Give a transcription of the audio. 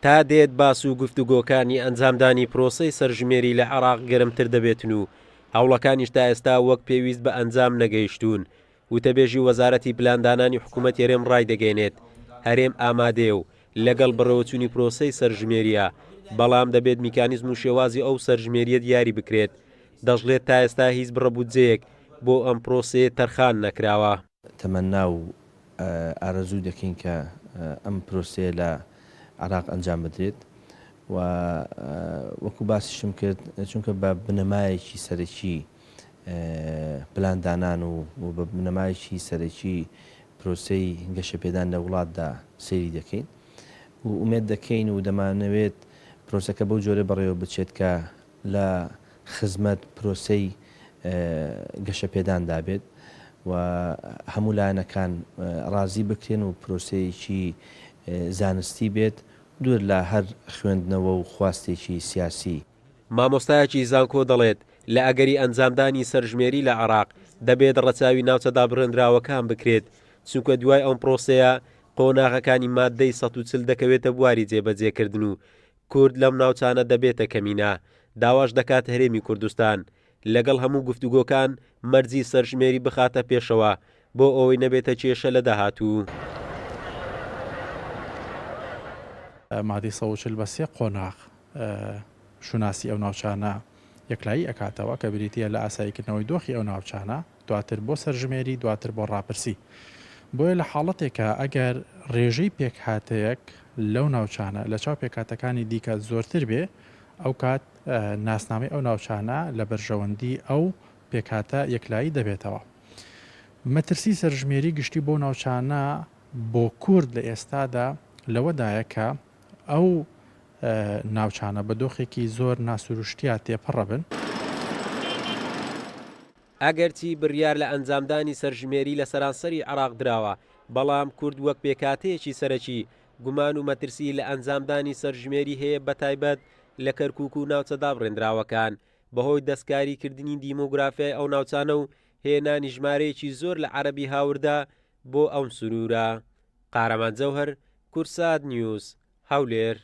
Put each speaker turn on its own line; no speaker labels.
تا دێت باس و گفتوگۆکانی ئەنجامدانی پرۆسەی سەرژمێری لە عێراق گەرمتر دەبێتن و هەوڵەکانیش تا ئێستا وەک پێویست بە ئەنجام نەگەیشتوون. وتەبێژی وەزارەتی پلاندانانی حکوومەت هێرێم ڕایدەگەێنێت هەرێم ئامادەیە و لەگەڵ بڕەوەچوونی پرۆسەی سەرژمێریە، بەڵام دەبێت میکانیزم و شێوازی ئەو سەرژمێریە دیاری بکرێت. دەژڵێت تا ئێستا هیچ بڕەبوجەیەک بۆ ئەم پرۆسەیە تەرخان نەکراوە.
تەمەنا و ئارەزوو دەکەین کە ئەم پرۆسەیە لە عێراق ئەنجام بدرێت و وەکو باسیشم کرد چونکە بە بنەمایەکی سەرەکی پلاندانان و بە بنەمایەکی سەرەکی پرۆسەی گەشەپێدان لە وڵاتدا سەیری دەکەین و ئومێد دەکەین و دەمانەوێت پرۆسەکە بەو جۆرە بەڕێوە بچێت کە لە خزمەت پرۆسەی گەشەپێدان دابێت و هەموو لایەنەکان ڕازی بکرێن و پرۆسەیەکی زانستی بێت دوور لە هەر خوێندنەوە و خواستێکی سیاسی.
مامۆستایەکی زانکۆ دەڵێت لە ئەگەری ئەنجامدانی سەرژمێری لە عێراق دەبێت ڕەچاوی ناوچەدا بڕێنراوەکان بکرێت، چونکە دوای ئەم پرۆسەیە قۆناغەکانی مادەی 140 دەکەوێتە بواری جێبەجێکردن و کورد لەم ناوچانە دەبێتە کەمینە. داواش دەکات هەرێمی کوردستان لەگەڵ هەموو گفتوگۆکان مەرجی سەرژمێری بخاتە پێشەوە بۆ ئەوەی نەبێتە کێشە لە داهاتوو.
مادەی 140 قۆناغ شوناسی ئەو ناوچانە یەکلایی ئەکاتەوە کە بریتە لە ئاساییکردنەوەی دۆخی ئەو ناوچانە، دواتر بۆ سەرژمێری، دواتر بۆ ڕاپرسی. بۆیە لە حاڵەتێکە ئەگەر ڕێژەی پێکهاتەیەک لەو ناوچانە لە چاو پێکاتەکانی دیکە زۆرتر بێ، ئەو کات ناسنامەی ئەو ناوچانە لە بەرژەوەندی ئەو پێکاتە یەکلایی دەبێتەوە. مەترسی سەرژمێری گشتی بۆ ناوچانە بۆ کورد لە ئێستادا لەوەدایە کە ئەو ناوچانە بە دۆخێکی زۆر ناسروشتیا تێپەڕە بن.
ئەگەرچی بڕیار لە ئەنجامدانی سەرژمێری لە سەرانسەری عێراق دراوە، بەڵام کورد وەک پێکاتەیەکی سەرەکی گومان و مەترسی لە ئەنجامدانی سەرژمێری هەیە، بەتایبەت لە کەرکووک و ناوچەدا بڕێنراوەکان بەهۆی دەستکاریکردنی دیمۆگرافیای ئەو ناوچانە و هێنانی ژمارەیەکی زۆر لە عەرەبی هاوردا بۆ ئەم سنوورە. قارەمان جەوهەر، کورسات نیوز، هەولێر.